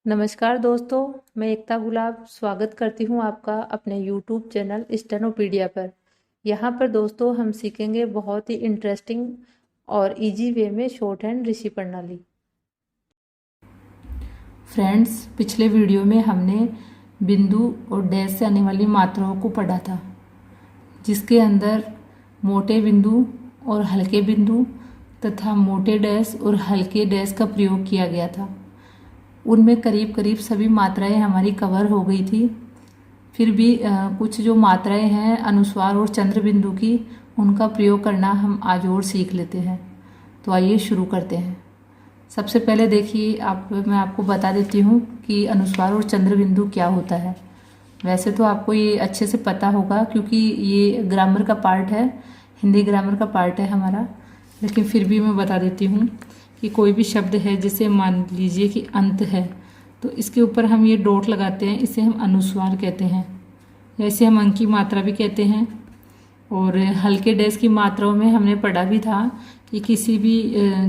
नमस्कार दोस्तों, मैं एकता गुलाब स्वागत करती हूँ आपका अपने YouTube चैनल स्टेनोपीडिया पर। यहाँ पर दोस्तों हम सीखेंगे बहुत ही इंटरेस्टिंग और इजी वे में शॉर्ट हैंड ऋषि प्रणाली। फ्रेंड्स, पिछले वीडियो में हमने बिंदु और डैश से आने वाली मात्राओं को पढ़ा था, जिसके अंदर मोटे बिंदु और हल्के बिंदु तथा मोटे डैश और हल्के डैश का प्रयोग किया गया था। उनमें करीब करीब सभी मात्राएं हमारी कवर हो गई थी। फिर भी कुछ जो मात्राएं हैं अनुस्वार और चंद्र बिंदु की, उनका प्रयोग करना हम आज और सीख लेते हैं। तो आइए शुरू करते हैं। सबसे पहले देखिए, मैं आपको बता देती हूँ कि अनुस्वार और चंद्र बिंदु क्या होता है। वैसे तो आपको ये अच्छे से पता होगा क्योंकि ये ग्रामर का पार्ट है, हिंदी ग्रामर का पार्ट है हमारा, लेकिन फिर भी मैं बता देती हूँ कि कोई भी शब्द है, जैसे मान लीजिए कि अंत है, तो इसके ऊपर हम ये डॉट लगाते हैं, इसे हम अनुस्वार कहते हैं, या इसे हम अंक की मात्रा भी कहते हैं। और हल्के डैश की मात्राओं में हमने पढ़ा भी था कि किसी भी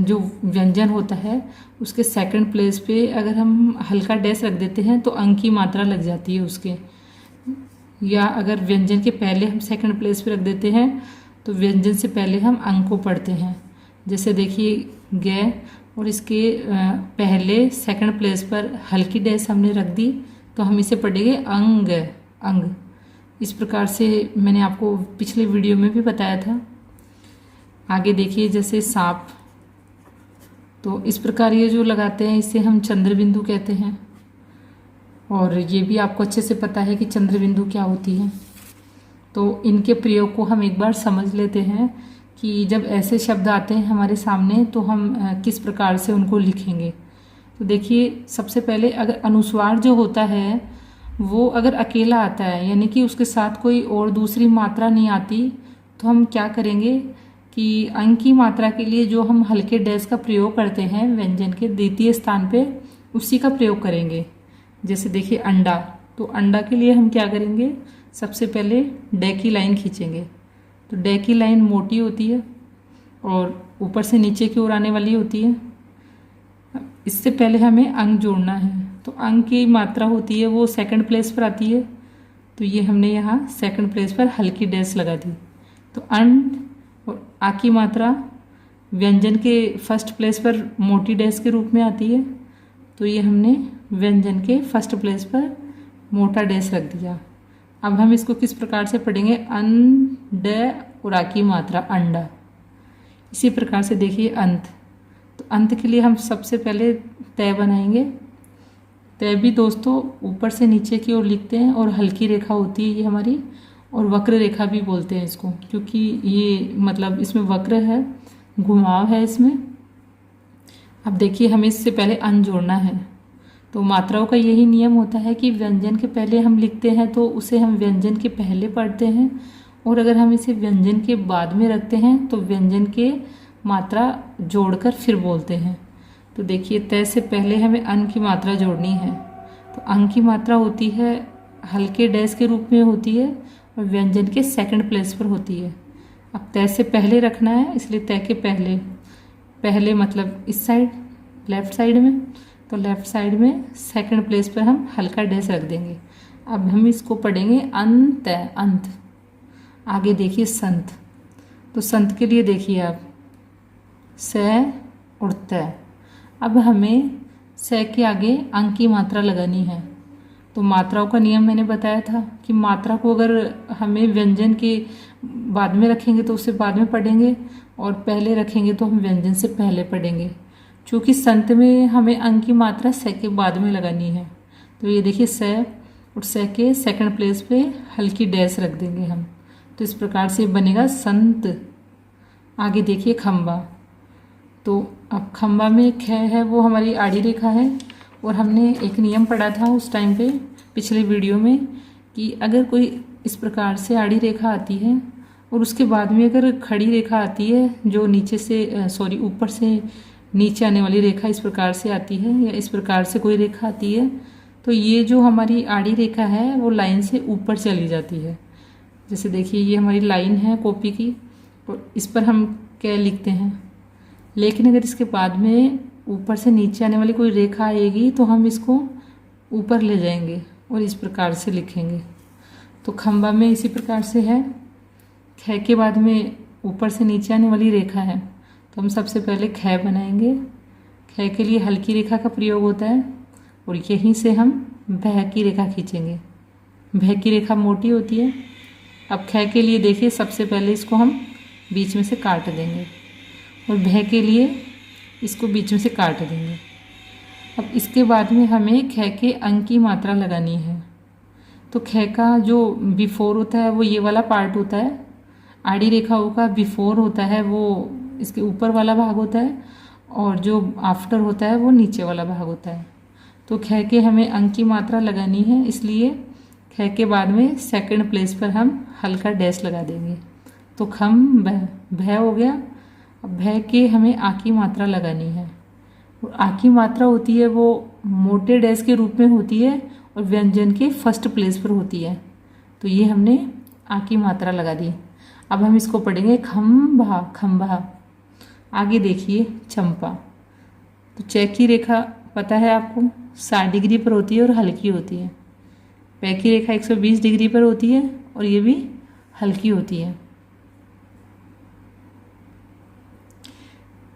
जो व्यंजन होता है उसके सेकंड प्लेस पे अगर हम हल्का डैश रख देते हैं तो अंक की मात्रा लग जाती है उसके, या अगर व्यंजन के पहले हम सेकंड प्लेस पे रख देते हैं तो व्यंजन से पहले हम अंक को पढ़ते हैं। जैसे देखिए ग, और इसके पहले सेकंड प्लेस पर हल्की डैश हमने रख दी तो हम इसे पढ़ेंगे अंग अंग। इस प्रकार से मैंने आपको पिछले वीडियो में भी बताया था। आगे देखिए जैसे सांप, तो इस प्रकार ये जो लगाते हैं इसे हम चंद्र बिंदु कहते हैं। और ये भी आपको अच्छे से पता है कि चंद्र बिंदु क्या होती है। तो इनके प्रयोग को हम एक बार समझ लेते हैं कि जब ऐसे शब्द आते हैं हमारे सामने तो हम किस प्रकार से उनको लिखेंगे। तो देखिए, सबसे पहले अगर अनुस्वार जो होता है वो अगर अकेला आता है, यानी कि उसके साथ कोई और दूसरी मात्रा नहीं आती, तो हम क्या करेंगे कि अंक की मात्रा के लिए जो हम हल्के डैश का प्रयोग करते हैं व्यंजन के द्वितीय स्थान पे, उसी का प्रयोग करेंगे। जैसे देखिए अंडा, तो अंडा के लिए हम क्या करेंगे, सबसे पहले डे की लाइन खींचेंगे। तो डे की लाइन मोटी होती है और ऊपर से नीचे की ओर आने वाली होती है। इससे पहले हमें अंक जोड़ना है, तो अंक की मात्रा होती है वो सेकंड प्लेस पर आती है, तो ये हमने यहाँ सेकंड प्लेस पर हल्की डैश लगा दी। तो अंड और आ की मात्रा व्यंजन के फर्स्ट प्लेस पर मोटी डैश के रूप में आती है, तो ये हमने व्यंजन के फर्स्ट प्लेस पर मोटा डैश रख दिया। अब हम इसको किस प्रकार से पढ़ेंगे, अंड और आ की मात्रा अंडा। इसी प्रकार से देखिए अंत, तो अंत के लिए हम सबसे पहले तय बनाएंगे। तय भी दोस्तों ऊपर से नीचे की ओर लिखते हैं और हल्की रेखा होती है ये हमारी, और वक्र रेखा भी बोलते हैं इसको, क्योंकि ये मतलब इसमें वक्र है, घुमाव है इसमें। अब देखिए हमें इससे पहले अन जोड़ना है। तो मात्राओं का यही नियम होता है कि व्यंजन के पहले हम लिखते हैं तो उसे हम व्यंजन के पहले पढ़ते हैं, और अगर हम इसे व्यंजन के बाद में रखते हैं तो व्यंजन के मात्रा जोड़कर फिर बोलते हैं। तो देखिए तय से पहले हमें अन की मात्रा जोड़नी है, तो अन की मात्रा होती है हल्के डैश के रूप में होती है और व्यंजन के सेकंड प्लेस पर होती है। अब तय से पहले रखना है, इसलिए तय के पहले पहले मतलब इस साइड लेफ्ट साइड में, तो लेफ्ट साइड में सेकंड प्लेस पर हम हल्का डैश रख देंगे। अब हम इसको पढ़ेंगे अंत अंत। आगे देखिए संत, तो संत के लिए देखिए आप स और तय। अब हमें स के आगे अंक की मात्रा लगानी है। तो मात्राओं का नियम मैंने बताया था कि मात्रा को अगर हमें व्यंजन के बाद में रखेंगे तो उसे बाद में पढ़ेंगे, और पहले रखेंगे तो हम व्यंजन से पहले पढ़ेंगे। चूँकि संत में हमें अंक की मात्रा स के बाद में लगानी है, तो ये देखिए स और स के सेकंड प्लेस पे हल्की डैश रख देंगे हम। तो इस प्रकार से बनेगा संत। आगे देखिए खंबा, तो अब खंबा में ख है वो हमारी आड़ी रेखा है, और हमने एक नियम पढ़ा था उस टाइम पे पिछले वीडियो में कि अगर कोई इस प्रकार से आड़ी रेखा आती है और उसके बाद में अगर खड़ी रेखा आती है जो नीचे से ऊपर से नीचे आने वाली रेखा इस प्रकार से आती है, या इस प्रकार से कोई रेखा आती है, तो ये जो हमारी आड़ी रेखा है वो लाइन से ऊपर चली जाती है। जैसे देखिए ये हमारी लाइन है कॉपी की, और इस पर हम क्या लिखते हैं, लेकिन अगर इसके बाद में ऊपर से नीचे आने वाली कोई रेखा आएगी तो हम इसको ऊपर ले जाएंगे और इस प्रकार से लिखेंगे। तो खंबा में इसी प्रकार से है। ख के बाद में ऊपर से नीचे आने वाली रेखा है, तो हम सबसे पहले ख बनाएंगे। ख के लिए हल्की रेखा का प्रयोग होता है और यहीं से हम भह की रेखा खींचेंगे। भह की रेखा मोटी होती है। अब ख के लिए देखिए, सबसे पहले इसको हम बीच में से काट देंगे और भह के लिए इसको बीच में से काट देंगे। अब इसके बाद में हमें ख के अंक की मात्रा लगानी है। तो ख का जो बिफोर होता है वो ये वाला पार्ट होता है, आड़ी रेखाओं का बिफोर होता है वो इसके ऊपर वाला भाग होता है, और जो आफ्टर होता है वो नीचे वाला भाग होता है। तो ख के हमें अंक की मात्रा लगानी है, इसलिए ख के बाद में सेकंड प्लेस पर हम हल्का डैश लगा देंगे। तो खम भह हो गया। अब भह के हमें आ की मात्रा लगानी है, और आ की मात्रा होती है वो मोटे डैश के रूप में होती है और व्यंजन के फर्स्ट प्लेस पर होती है। तो ये हमने आ की मात्रा लगा दी। अब हम इसको पढ़ेंगे खंभा खंभा। आगे देखिए चंपा। तो च की रेखा पता है आपको 60 डिग्री पर होती है और हल्की होती है। पै की रेखा 120 डिग्री पर होती है और ये भी हल्की होती है।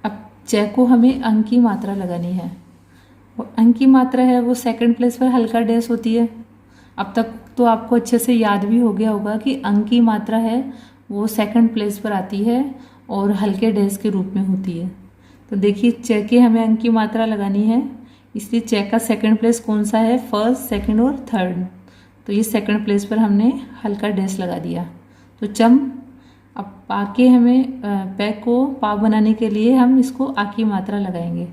अब च को हमें अंक की मात्रा लगानी है, और अंक की मात्रा है वो सेकंड प्लेस पर हल्का डैश होती है। अब तक तो आपको अच्छे से याद भी हो गया होगा कि अंक की मात्रा है वो सेकंड प्लेस पर आती है और हल्के डैश के रूप में होती है। तो देखिए च के हमें अंक की मात्रा लगानी है, इसलिए च का सेकंड प्लेस कौन सा है, फर्स्ट, सेकंड और थर्ड। तो ये सेकंड प्लेस पर हमने हल्का डैश लगा दिया। तो चम। अब पा के हमें पै को पा बनाने के लिए हम इसको आ की मात्रा लगाएंगे।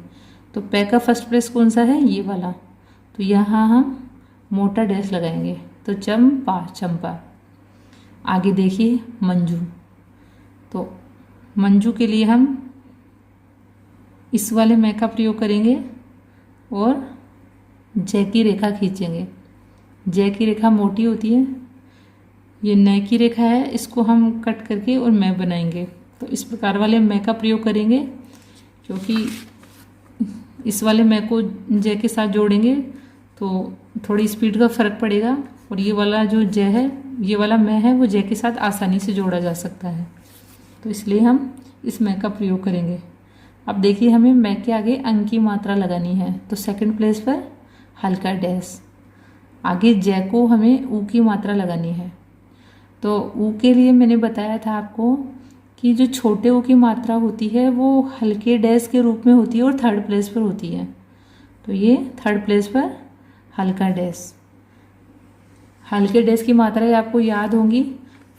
तो पै का फर्स्ट प्लेस कौन सा है, ये वाला। तो यहाँ हम मोटा डैश लगाएंगे। तो चंपा चंपा। आगे देखिए मंजू। तो मंजू के लिए हम इस वाले मैं का प्रयोग करेंगे और जय की रेखा खींचेंगे। जय की रेखा मोटी होती है। ये नय की रेखा है, इसको हम कट करके और मैं बनाएंगे। तो इस प्रकार वाले मैं का प्रयोग करेंगे, क्योंकि इस वाले मैं को जय के साथ जोड़ेंगे तो थोड़ी स्पीड का फर्क पड़ेगा, और ये वाला जो जय है, ये वाला मैं है, वो जय के साथ आसानी से जोड़ा जा सकता है। तो इसलिए हम इस मैं का प्रयोग करेंगे। अब देखिए हमें मैं के आगे अंक की मात्रा लगानी है। तो सेकंड प्लेस पर हल्का डैश। आगे जय को हमें ऊ की मात्रा लगानी है। तो ऊ के लिए मैंने बताया था आपको कि जो छोटे ऊ की मात्रा होती है वो हल्के डैश के रूप में होती है और थर्ड प्लेस पर होती है। तो ये थर्ड प्लेस पर हल्का डैश। हल्के डैश की मात्राएं आपको याद होंगी।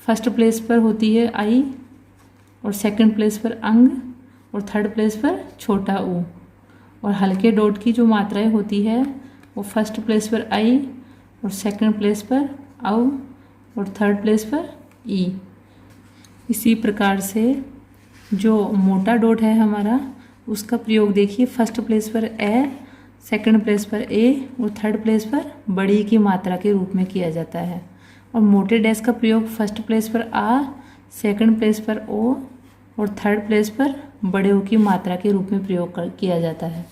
फर्स्ट प्लेस पर होती है आई, और सेकंड प्लेस पर अंग, और थर्ड प्लेस पर छोटा ऊ। और हल्के डॉट की जो मात्राएं होती है वो फर्स्ट प्लेस पर आई, और सेकंड प्लेस पर औ, और थर्ड प्लेस पर ई। इसी प्रकार से जो मोटा डॉट है हमारा, उसका प्रयोग देखिए फर्स्ट प्लेस पर ए, सेकंड प्लेस पर ए और थर्ड प्लेस पर बड़ी की मात्रा के रूप में किया जाता है। और मोटे डैश का प्रयोग फर्स्ट प्लेस पर आ, सेकंड प्लेस पर ओ और थर्ड प्लेस पर बड़े ओ की मात्रा के रूप में प्रयोग किया जाता है।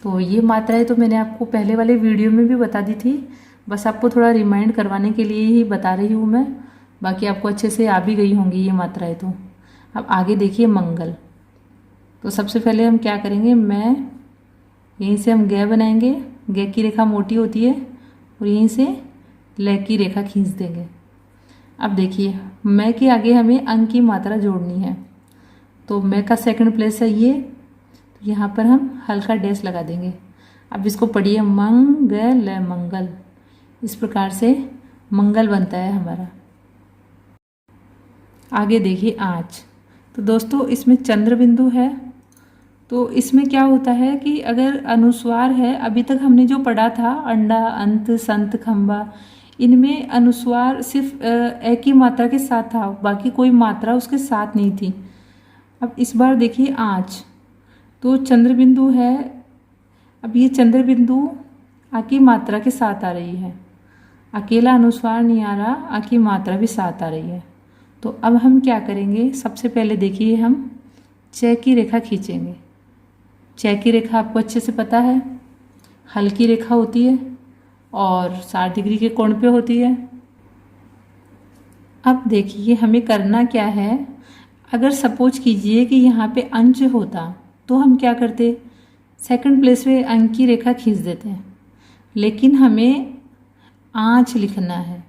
तो ये मात्राएं तो मैंने आपको पहले वाले वीडियो में भी बता दी थी, बस आपको थोड़ा रिमाइंड करवाने के लिए ही बता रही हूँ मैं। बाकी आपको अच्छे से आ भी गई होंगी ये मात्राएं। तो अब आगे देखिए मंगल। तो सबसे पहले हम क्या करेंगे, मैं यहीं से हम ग बनाएंगे। ग की रेखा मोटी होती है और यहीं से ल की रेखा खींच देंगे। अब देखिए मैं के आगे हमें अंक की मात्रा जोड़नी है। तो मैं का सेकंड प्लेस है ये, तो यहाँ पर हम हल्का डैश लगा देंगे। अब इसको पढ़िए मंगल मंगल। इस प्रकार से मंगल बनता है हमारा। आगे देखिए आँच। तो दोस्तों इसमें चंद्र बिंदु है। तो इसमें क्या होता है कि अगर अनुस्वार है, अभी तक हमने जो पढ़ा था अंडा, अंत, संत, खंबा, इनमें अनुस्वार सिर्फ ए की मात्रा के साथ था, बाकी कोई मात्रा उसके साथ नहीं थी। अब इस बार देखिए आँच। तो चंद्र बिंदु है। अब ये चंद्र बिंदु आ की मात्रा के साथ आ रही है, अकेला अनुस्वार नहीं आ रहा, आ की मात्रा भी साथ आ रही है। तो अब हम क्या करेंगे, सबसे पहले देखिए हम च की रेखा खींचेंगे। च की रेखा आपको अच्छे से पता है, हल्की रेखा होती है और 60 डिग्री के कोण पे होती है। अब देखिए हमें करना क्या है। अगर सपोज कीजिए कि यहाँ पे अंश होता तो हम क्या करते, सेकंड प्लेस पे अंक की रेखा खींच देते हैं, लेकिन हमें आँच लिखना है,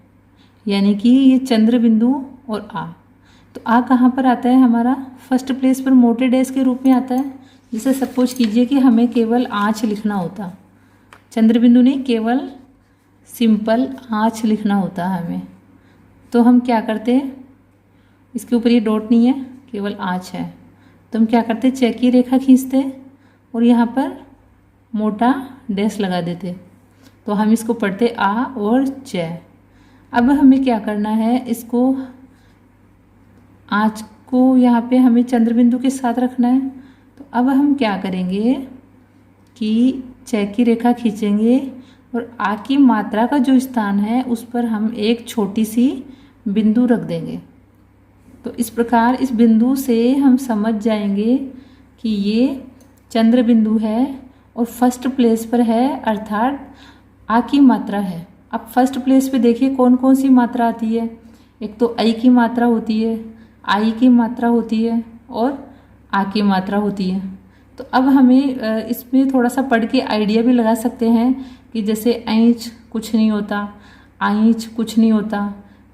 यानी कि ये चंद्र बिंदु और आ। तो आ कहाँ पर आता है हमारा, फर्स्ट प्लेस पर मोटे डैश के रूप में आता है। जैसे सपोज कीजिए कि हमें केवल आँच लिखना होता, चंद्र बिंदु नहीं, केवल सिंपल आँच लिखना होता हमें, तो हम क्या करते, इसके ऊपर ये डॉट नहीं है, केवल आँच है, तो हम क्या करते, चेक की रेखा खींचते और यहाँ पर मोटा डैश लगा देते। तो हम इसको पढ़ते आ और च। अब हमें क्या करना है, इसको आँच को यहाँ पे हमें चंद्र बिंदु के साथ रखना है। तो अब हम क्या करेंगे कि च की रेखा खींचेंगे और आ की मात्रा का जो स्थान है उस पर हम एक छोटी सी बिंदु रख देंगे। तो इस प्रकार इस बिंदु से हम समझ जाएंगे कि ये चंद्र बिंदु है और फर्स्ट प्लेस पर है, अर्थात आ की मात्रा है। अब फर्स्ट प्लेस पे देखिए कौन कौन सी मात्रा आती है, एक तो आई की मात्रा होती है, आई की मात्रा होती है और आ की मात्रा होती है। तो अब हमें इसमें थोड़ा सा पढ़ के आइडिया भी लगा सकते हैं कि जैसे ऐंच कुछ नहीं होता, आइंच कुछ नहीं होता,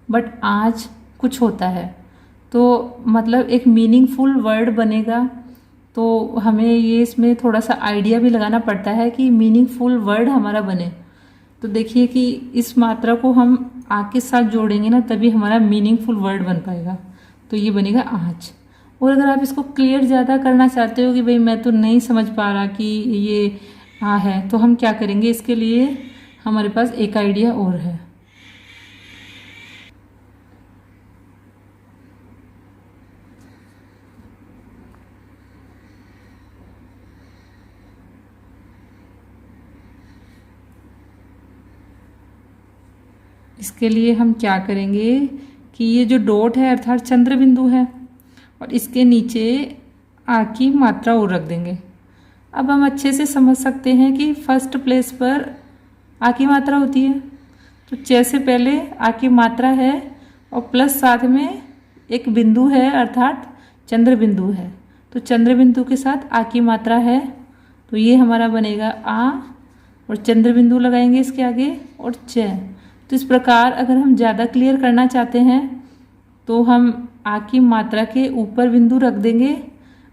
बट आँच कुछ होता है। तो मतलब एक मीनिंगफुल वर्ड बनेगा। तो हमें ये इसमें थोड़ा सा आइडिया भी लगाना पड़ता है कि मीनिंगफुल वर्ड हमारा बने। तो देखिए कि इस मात्रा को हम आ के साथ जोड़ेंगे ना, तभी हमारा मीनिंगफुल वर्ड बन पाएगा। तो ये बनेगा आँच। और अगर आप इसको क्लियर ज़्यादा करना चाहते हो कि भाई मैं तो नहीं समझ पा रहा कि ये आ है, तो हम क्या करेंगे, इसके लिए हमारे पास एक आइडिया और है। इसके लिए हम क्या करेंगे कि ये जो डॉट है अर्थात चंद्र बिंदु है और इसके नीचे आ की मात्रा और रख देंगे। अब हम अच्छे से समझ सकते हैं कि फर्स्ट प्लेस पर आ की मात्रा होती है, तो च से पहले आ की मात्रा है और प्लस साथ में एक बिंदु है अर्थात चंद्र बिंदु है। तो चंद्र बिंदु के साथ आ की मात्रा है, तो ये हमारा बनेगा आ और चंद्र बिंदु लगाएंगे इसके आगे और च। तो इस प्रकार अगर हम ज़्यादा क्लियर करना चाहते हैं तो हम आ की मात्रा के ऊपर बिंदु रख देंगे।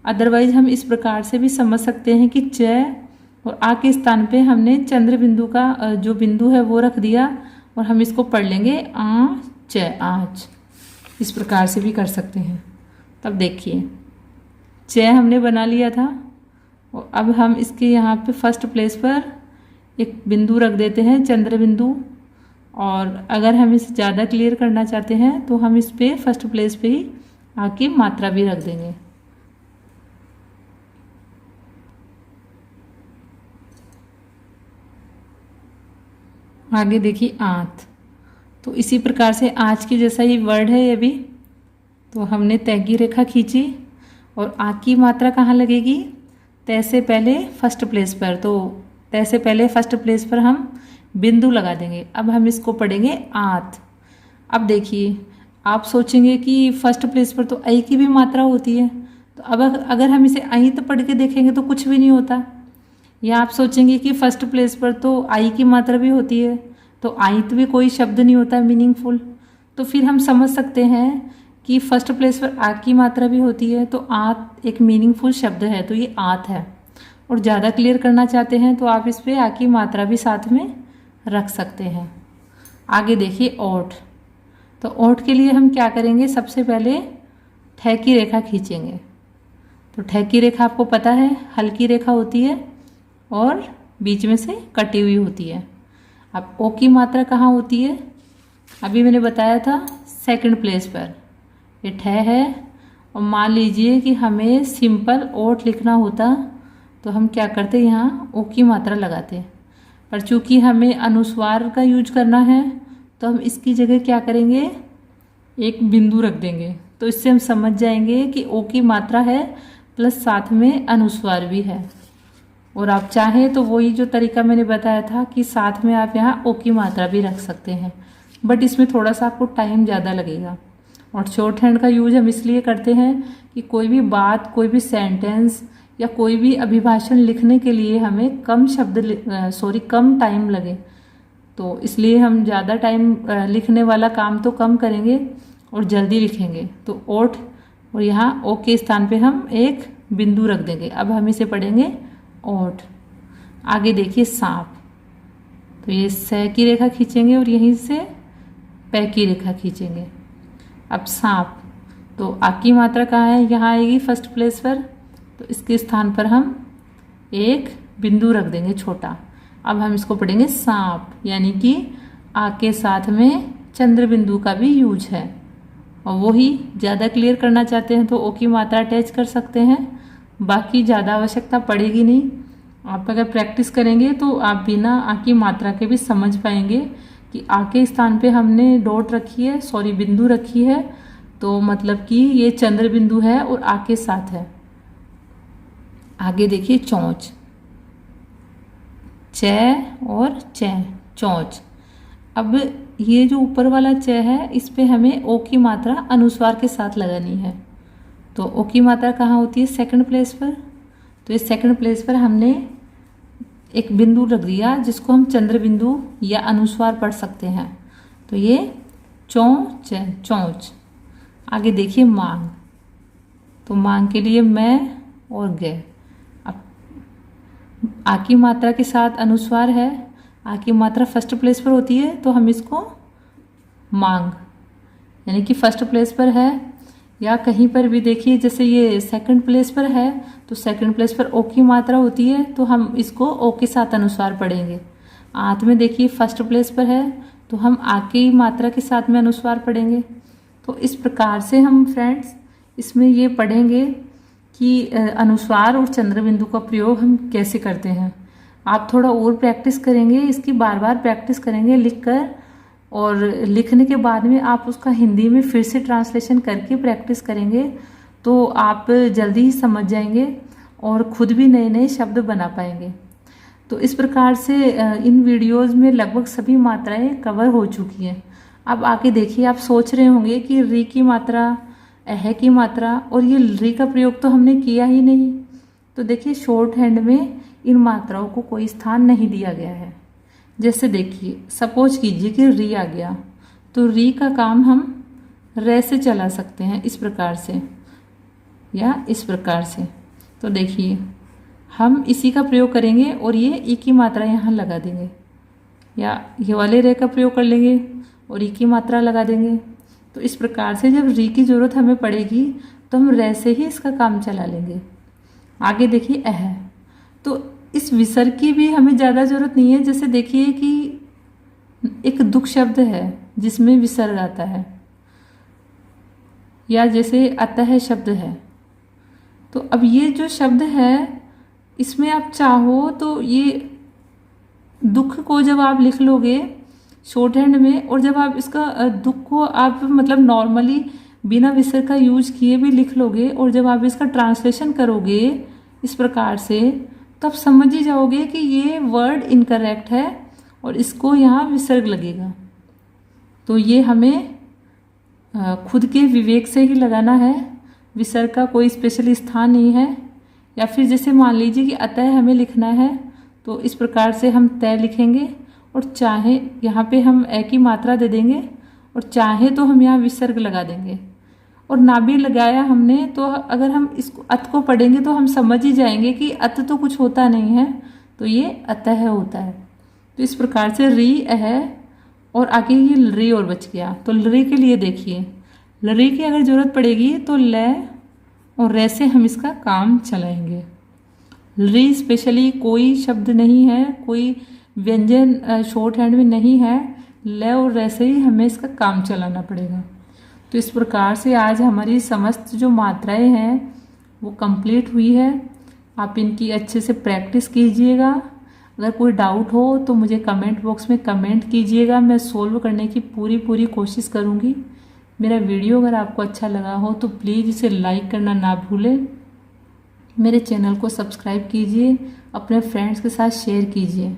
अदरवाइज हम इस प्रकार से भी समझ सकते हैं कि च और आ के स्थान पे हमने चंद्र बिंदु का जो बिंदु है वो रख दिया और हम इसको पढ़ लेंगे आ च, आँच। इस प्रकार से भी कर सकते हैं। तब देखिए च हमने बना लिया था और अब हम इसके यहाँ पे फर्स्ट प्लेस पर एक बिंदु रख देते हैं, चंद्र बिंदु। और अगर हम इसे ज़्यादा क्लियर करना चाहते हैं तो हम इस पे फर्स्ट प्लेस पे ही आ की मात्रा भी रख देंगे। आगे देखिए आंत, तो इसी प्रकार से आँच के जैसा ही वर्ड है ये भी। तो हमने तय की रेखा खींची और आ की मात्रा कहाँ लगेगी, तय से पहले फर्स्ट प्लेस पर। तो तय से पहले फर्स्ट प्लेस पर हम बिंदु लगा देंगे। अब हम इसको पढ़ेंगे आंत। अब देखिए आप सोचेंगे कि फर्स्ट प्लेस पर तो आई की भी मात्रा होती है, तो अब अगर हम इसे आंत पढ़ के देखेंगे तो कुछ भी नहीं होता। या आप सोचेंगे कि फर्स्ट प्लेस पर तो आई की मात्रा भी होती है, तो आंत भी कोई शब्द नहीं होता मीनिंगफुल। तो फिर हम समझ सकते हैं कि फर्स्ट प्लेस पर आ की मात्रा भी होती है, तो आंत एक मीनिंगफुल शब्द है, तो ये आंत है। और ज़्यादा क्लियर करना चाहते हैं तो आप इस पर आ की मात्रा भी साथ में रख सकते हैं। आगे देखिए ओठ। तो ओठ के लिए हम क्या करेंगे, सबसे पहले ठे की रेखा खींचेंगे। तो ठे की रेखा आपको पता है हल्की रेखा होती है और बीच में से कटी हुई होती है। अब ओ की मात्रा कहाँ होती है, अभी मैंने बताया था सेकंड प्लेस पर ये ठे है। और मान लीजिए कि हमें सिंपल ओठ लिखना होता तो हम क्या करते, यहाँ ओ की मात्रा लगाते, पर चूंकि हमें अनुस्वार का यूज करना है तो हम इसकी जगह क्या करेंगे, एक बिंदु रख देंगे। तो इससे हम समझ जाएंगे कि ओ की मात्रा है प्लस साथ में अनुस्वार भी है। और आप चाहें तो वही जो तरीका मैंने बताया था कि साथ में आप यहाँ ओ की मात्रा भी रख सकते हैं, बट इसमें थोड़ा सा आपको टाइम ज़्यादा लगेगा। और शॉर्ट हैंड का यूज हम इसलिए करते हैं कि कोई भी बात, कोई भी सेंटेंस या कोई भी अभिभाषण लिखने के लिए हमें कम टाइम लगे। तो इसलिए हम ज़्यादा टाइम लिखने वाला काम तो कम करेंगे और जल्दी लिखेंगे। तो ओठ, और यहाँ ओ के स्थान पे हम एक बिंदु रख देंगे। अब हम इसे पढ़ेंगे ओठ। आगे देखिए सांप, तो ये स की रेखा खींचेंगे और यहीं से पै की रेखा खींचेंगे। अब सांप, तो आ की मात्रा कहाँ है, यहाँ आएगी फर्स्ट प्लेस पर, तो इसके स्थान पर हम एक बिंदु रख देंगे छोटा। अब हम इसको पढ़ेंगे सांप, यानी कि आ के साथ में चंद्र बिंदु का भी यूज है। और वही ज़्यादा क्लियर करना चाहते हैं तो ओ की मात्रा अटैच कर सकते हैं, बाकी ज़्यादा आवश्यकता पड़ेगी नहीं। आप अगर प्रैक्टिस करेंगे तो आप बिना आ की मात्रा के भी समझ पाएंगे कि आ के स्थान पे हमने डॉट रखी है, बिंदु रखी है, तो मतलब कि ये चंद्र बिंदु है और आ के साथ है। आगे देखिए चोंच, च और च, चोंच। अब ये जो ऊपर वाला च है, इस पे हमें ओ की मात्रा अनुस्वार के साथ लगानी है। तो ओ की मात्रा कहाँ होती है, सेकंड प्लेस पर। तो इस सेकंड प्लेस पर हमने एक बिंदु रख दिया जिसको हम चंद्र बिंदु या अनुस्वार पढ़ सकते हैं। तो ये चोंच, चोंच। आगे देखिए मांग, तो मांग के लिए मैं और गे। अब आ की मात्रा के साथ अनुस्वार है, आ की मात्रा फर्स्ट प्लेस पर होती है, तो हम इसको मांग यानी कि फर्स्ट प्लेस पर है। या कहीं पर भी देखिए जैसे ये सेकंड प्लेस पर है, तो सेकंड प्लेस पर ओ की मात्रा होती है, तो हम इसको ओ के साथ अनुस्वार पढ़ेंगे। आंत में देखिए फर्स्ट प्लेस पर है, तो हम आ की मात्रा के साथ में अनुस्वार पढ़ेंगे। तो इस प्रकार से हम फ्रेंड्स इसमें ये पढ़ेंगे कि अनुस्वार और चंद्र बिंदु का प्रयोग हम कैसे करते हैं। आप थोड़ा और प्रैक्टिस करेंगे, इसकी बार बार प्रैक्टिस करेंगे लिखकर, और लिखने के बाद में आप उसका हिंदी में फिर से ट्रांसलेशन करके प्रैक्टिस करेंगे, तो आप जल्दी ही समझ जाएंगे और खुद भी नए नए शब्द बना पाएंगे। तो इस प्रकार से इन वीडियोस में लगभग सभी मात्राएं कवर हो चुकी हैं। अब आके देखिए, आप सोच रहे होंगे कि री की मात्रा, अह की मात्रा, और ये री का प्रयोग तो हमने किया ही नहीं। तो देखिए शॉर्ट हैंड में इन मात्राओं को कोई स्थान नहीं दिया गया है। जैसे देखिए सपोज कीजिए कि री आ गया, तो री का काम हम रे से चला सकते हैं, इस प्रकार से या इस प्रकार से। तो देखिए हम इसी का प्रयोग करेंगे और ये ई की मात्रा यहाँ लगा देंगे, या ये वाले रे का प्रयोग कर लेंगे और ई की मात्रा लगा देंगे। तो इस प्रकार से जब री की ज़रूरत हमें पड़ेगी तो हम रे से ही इसका काम चला लेंगे। आगे देखिए अह, तो इस विसर्ग की भी हमें ज़्यादा ज़रूरत नहीं है। जैसे देखिए कि एक दुख शब्द है जिसमें विसर्ग आता है, या जैसे अतः शब्द है, तो अब ये जो शब्द है इसमें आप चाहो तो ये दुख को जब आप लिख लोगे शॉर्ट हैंड में, और जब आप इसका दुख को आप मतलब नॉर्मली बिना विसर्ग का यूज किए भी लिख लोगे, और जब आप इसका ट्रांसलेशन करोगे इस प्रकार से, तब समझ ही जाओगे कि ये वर्ड इनकरेक्ट है और इसको यहाँ विसर्ग लगेगा। तो ये हमें खुद के विवेक से ही लगाना है, विसर्ग का कोई स्पेशल स्थान नहीं है। या फिर जैसे मान लीजिए कि अतः हमें लिखना है, तो इस प्रकार से हम तय लिखेंगे, और चाहे यहाँ पे हम ए की मात्रा दे देंगे, और चाहे तो हम यहाँ विसर्ग लगा देंगे। और ना भी लगाया हमने तो अगर हम इसको अत को पढ़ेंगे तो हम समझ ही जाएंगे कि अत तो कुछ होता नहीं है, तो ये अतः होता है। तो इस प्रकार से री अह, और आगे ये री और बच गया। तो लरी के लिए देखिए, लरी की अगर ज़रूरत पड़ेगी तो ल और रे से हम इसका काम चलाएंगे। लरी स्पेशली कोई शब्द नहीं है, कोई व्यंजन शॉर्ट हैंड में नहीं है, ल और रे से ही हमें इसका काम चलाना पड़ेगा। तो इस प्रकार से आज हमारी समस्त जो मात्राएं हैं वो कंप्लीट हुई है। आप इनकी अच्छे से प्रैक्टिस कीजिएगा। अगर कोई डाउट हो तो मुझे कमेंट बॉक्स में कमेंट कीजिएगा, मैं सोल्व करने की पूरी कोशिश करूँगी। मेरा वीडियो अगर आपको अच्छा लगा हो तो प्लीज़ इसे लाइक करना ना भूलें। मेरे चैनल को सब्सक्राइब कीजिए, अपने फ्रेंड्स के साथ शेयर कीजिए।